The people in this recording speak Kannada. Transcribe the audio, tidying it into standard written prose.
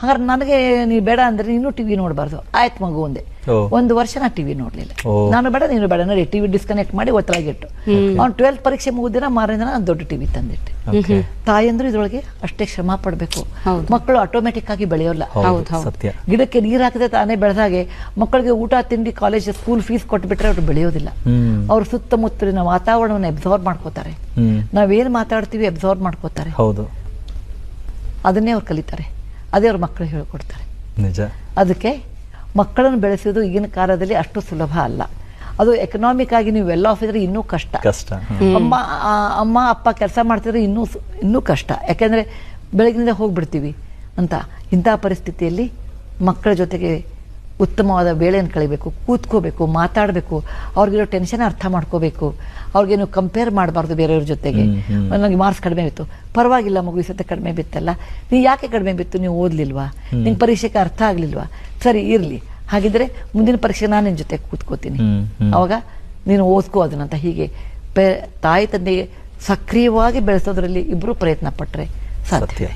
ಹಾಗಾದ್ರೆ ನನಗೆ ನೀವು ಬೇಡ ಅಂದ್ರೆ ನೀನು ಟಿವಿ ನೋಡಬಾರ್ದು ಆಯ್ತು ಮಗು ಒಂದೇ. 1 ವರ್ಷ ನಾ ಟಿವಿ ನೋಡ್ಲಿಲ್ಲ. ನಾನು ಬೇಡ ನೀನು ಬೇಡ ನೋಡಿ ಟಿವಿ ಡಿಸ್ಕನೆಕ್ಟ್ ಮಾಡಿ ಒತ್ತಲಾಗಿಟ್ಟು ಅವ್ನು 12th ಪರೀಕ್ಷೆ ಮುಗಿದಿನ ಮಾರನೇ ನಾನು ದೊಡ್ಡ ಟಿವಿ ತಂದಿಟ್ಟೆ. ತಾಯಂದ್ರು ಇದ್ರೊಳಗೆ ಅಷ್ಟೇ ಶ್ರಮ ಪಡ್ಬೇಕು. ಮಕ್ಕಳು ಆಟೋಮೆಟಿಕ್ ಆಗಿ ಬೆಳೆಯೋಲ್ಲ. ಗಿಡಕ್ಕೆ ನೀರ್ ಹಾಕದೆ ತಾನೇ ಬೆಳೆದಾಗೆ ಮಕ್ಕಳಿಗೆ ಊಟ ತಿಂಡಿ ಕಾಲೇಜ್ ಸ್ಕೂಲ್ ಫೀಸ್ ಕೊಟ್ಬಿಟ್ರೆ ಅವ್ರು ಬೆಳೆಯೋದಿಲ್ಲ. ಅವ್ರ ಸುತ್ತಮುತ್ತಲಿನ ವಾತಾವರಣವನ್ನು ಅಬ್ಸರ್ವ್ ಮಾಡ್ಕೋತಾರೆ. ನಾವೇನ್ ಮಾತಾಡ್ತೀವಿ ಅಬ್ಸರ್ವ್ ಮಾಡ್ಕೋತಾರೆ. ಅದನ್ನೇ ಅವ್ರು ಕಲಿತಾರೆ. ಅದೇ ಅವ್ರ ಮಕ್ಕಳು ಹೇಳ್ಕೊಡ್ತಾರೆ. ನಿಜ. ಅದಕ್ಕೆ ಮಕ್ಕಳನ್ನು ಬೆಳೆಸೋದು ಈಗಿನ ಕಾಲದಲ್ಲಿ ಅಷ್ಟು ಸುಲಭ ಅಲ್ಲ. ಅದು ಎಕನಾಮಿಕ್ ಆಗಿ ನೀವು ವೆಲ್ ಆಫ್ ಇದ್ರೆ ಇನ್ನೂ ಕಷ್ಟ. ಅಮ್ಮ ಅಪ್ಪ ಕೆಲಸ ಮಾಡ್ತಿದ್ರೆ ಇನ್ನೂ ಕಷ್ಟ. ಯಾಕೆಂದ್ರೆ ಬೆಳಗಿನಿಂದ ಹೋಗ್ಬಿಡ್ತೀವಿ ಅಂತ. ಇಂಥ ಪರಿಸ್ಥಿತಿಯಲ್ಲಿ ಮಕ್ಕಳ ಜೊತೆಗೆ ಉತ್ತಮವಾದ ವೇಳೆಯನ್ನು ಕಳಿಬೇಕು, ಕೂತ್ಕೋಬೇಕು, ಮಾತಾಡಬೇಕು, ಅವ್ರಿಗಿರೋ ಟೆನ್ಷನ್ ಅರ್ಥ ಮಾಡ್ಕೋಬೇಕು. ಅವ್ರಿಗೇನು ಕಂಪೇರ್ ಮಾಡಬಾರ್ದು ಬೇರೆಯವ್ರ ಜೊತೆಗೆ. ನನಗೆ ಮಾರ್ಕ್ಸ್ ಕಡಿಮೆ ಬಿತ್ತು, ಪರವಾಗಿಲ್ಲ ಮಗು ಈ ಸತೆ ಕಡಿಮೆ ಬಿತ್ತಲ್ಲ, ನೀವು ಯಾಕೆ ಕಡಿಮೆ ಬಿತ್ತು, ನೀವು ಓದ್ಲಿಲ್ವಾ, ನಿಂಗೆ ಪರೀಕ್ಷೆಗೆ ಅರ್ಥ ಆಗ್ಲಿಲ್ವಾ, ಸರಿ ಇರ್ಲಿ, ಹಾಗಿದ್ರೆ ಮುಂದಿನ ಪರೀಕ್ಷೆ ನಾನು ನಿನ್ನ ಜೊತೆ ಕೂತ್ಕೋತೀನಿ, ಅವಾಗ ನೀನು ಓದ್ಕೋ ಅದನ್ನಂತ. ಹೀಗೆ ತಾಯಿ ತಂದೆಗೆ ಸಕ್ರಿಯವಾಗಿ ಬೆಳೆಸೋದ್ರಲ್ಲಿ ಇಬ್ರು ಪ್ರಯತ್ನ ಪಟ್ರೆ ಸಾಧ್ಯ.